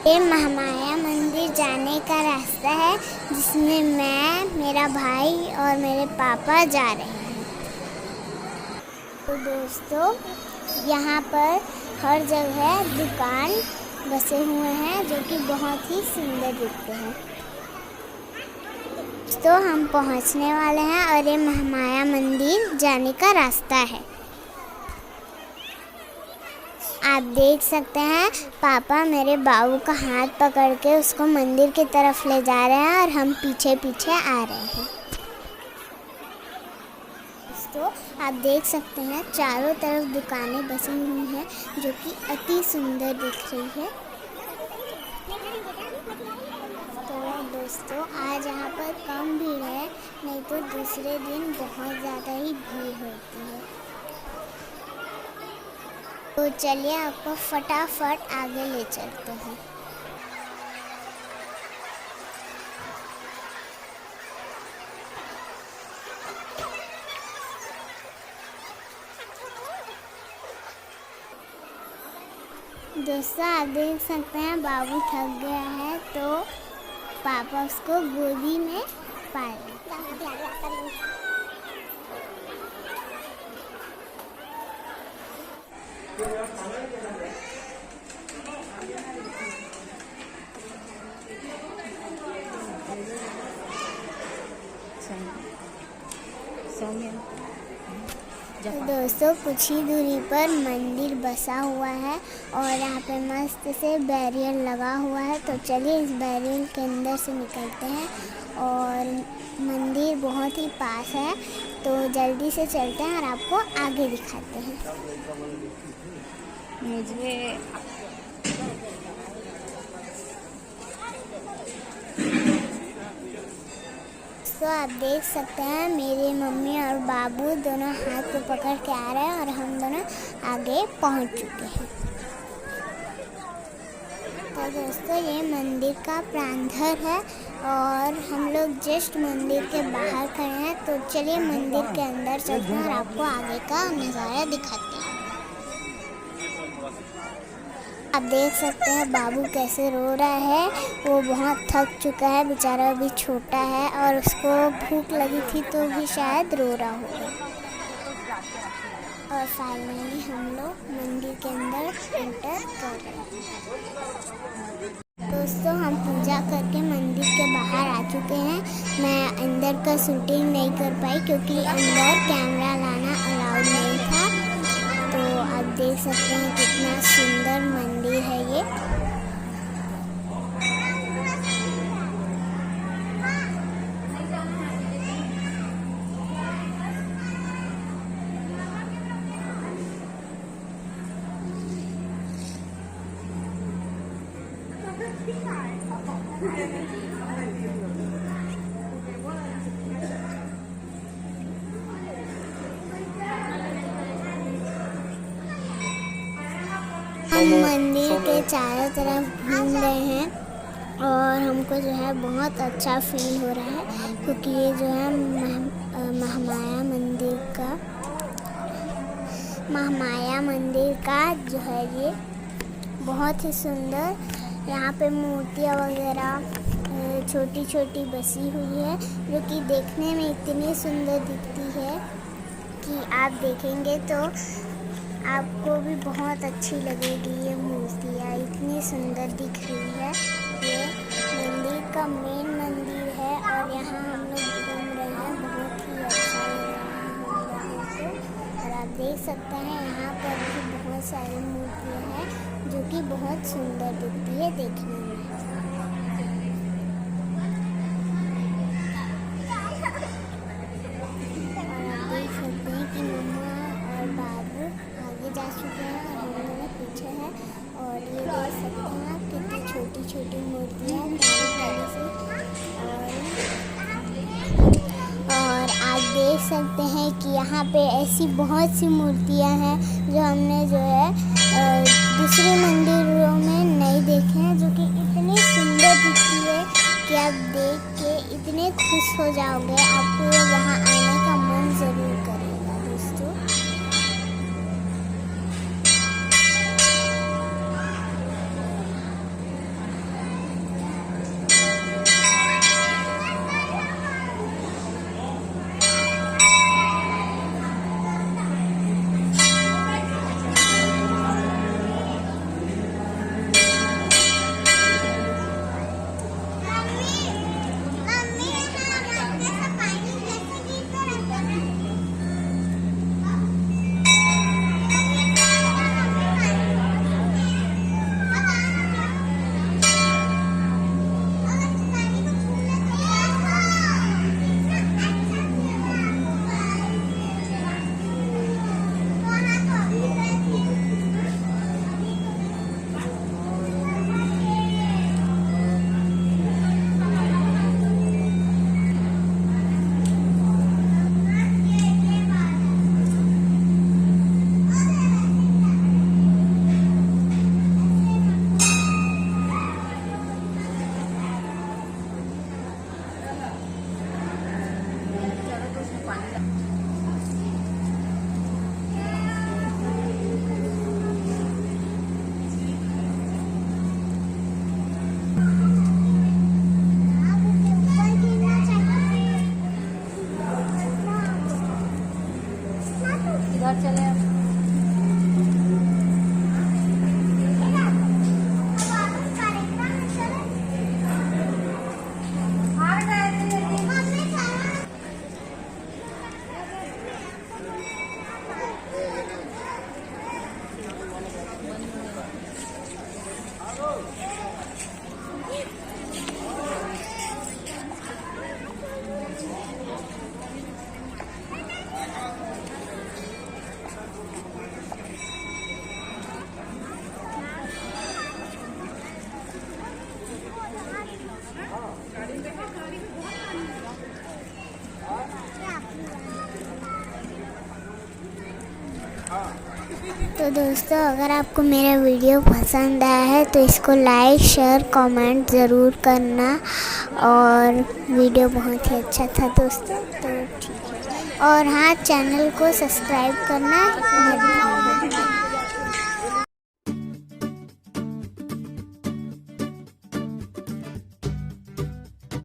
ये महामाया मंदिर जाने का रास्ता है जिसमें मैं, मेरा भाई और मेरे पापा जा रहे हैं। तो दोस्तों, यहाँ पर हर जगह दुकान बसे हुए हैं जो कि बहुत ही सुंदर दिखते हैं। तो हम पहुँचने वाले हैं और ये महामाया मंदिर जाने का रास्ता है। आप देख सकते हैं पापा मेरे बाबू का हाथ पकड़ के उसको मंदिर की तरफ ले जा रहे हैं और हम पीछे पीछे आ रहे हैं। दोस्तों, आप देख सकते हैं चारों तरफ दुकानें बसी हुई हैं जो कि अति सुंदर दिख रही है। तो दोस्तों, आज यहाँ पर कम भीड़ है, नहीं तो दूसरे दिन बहुत ज़्यादा ही भीड़ होती है। तो चलिए आपको फटाफट आगे ले चलते हैं। दोस्तों, आप देख सकते हैं बाबू थक गया है तो पापा उसको गोदी में पाए। तो दोस्तों, कुछ ही दूरी पर मंदिर बसा हुआ है और यहाँ पे मस्त से बैरियर लगा हुआ है। तो चलिए इस बैरियर के अंदर से निकलते हैं और मंदिर बहुत ही पास है, तो जल्दी से चलते हैं और आपको आगे दिखाते हैं। मुझे तो आप देख सकते हैं मेरी मम्मी और बाबू दोनों हाथ को पकड़ के आ रहे हैं और हम दोनों आगे पहुंच चुके हैं। तो दोस्तों, ये मंदिर का प्रांगण है और हम लोग जस्ट मंदिर के बाहर खड़े हैं। तो चलिए मंदिर के अंदर चलते हैं और आपको आगे का नज़ारा दिखाते हैं। आप देख सकते हैं बाबू कैसे रो रहा है, वो बहुत थक चुका है बेचारा, अभी छोटा है और उसको भूख लगी थी तो भी शायद रो रहा होगा। और फाइनली हम लोग मंदिर के अंदर एंटर कर रहे हैं। दोस्तों, हम पूजा करके मंदिर के बाहर आ चुके हैं। मैं अंदर का शूटिंग नहीं कर पाई क्योंकि अंदर कैमरा लाना अलाउड नहीं था। तो आप देख सकते हैं कितना सुंदर मंदिर है ये। हम मंदिर के चारों तरफ घूम रहे हैं और हमको जो है बहुत अच्छा फील हो रहा है क्योंकि ये जो है महामाया मंदिर का जो है ये बहुत ही सुंदर, यहाँ पे मूर्तियाँ वगैरह छोटी छोटी बसी हुई है जो कि देखने में इतनी सुंदर दिखती है कि आप देखेंगे तो आपको भी बहुत अच्छी लगेगी। ये मूर्तियाँ इतनी सुंदर दिख रही है। ये मंदिर का मेन मंदिर है और यहाँ हम लोग घूम रहे हैं, बहुत ही अच्छा लग रहा है हम लोगों को। और आप देख सकते हैं यहाँ पर भी बहुत सारी मूर्तियाँ हैं जो कि बहुत सुंदर दिखती है देखने में। जा चुके हैं और हम लोग पीछे हैं और ये देख सकते हैं आप कितनी छोटी छोटी मूर्तियाँ प्यारी से। और आप देख सकते हैं कि यहाँ पे ऐसी बहुत सी मूर्तियाँ हैं जो हमने जो है दूसरे मंदिरों में नहीं देखे हैं, जो कि इतनी सुंदर दिखती है कि आप देख के इतने खुश हो जाओगे, आपको वहाँ आने का मन ज़रूर करेगा दोस्तों। तो दोस्तों, अगर आपको मेरा वीडियो पसंद आया है तो इसको लाइक शेयर कमेंट ज़रूर करना। और वीडियो बहुत ही अच्छा था दोस्तों, तो ठीक है। और हाँ, चैनल को सब्सक्राइब करना मत भूलना।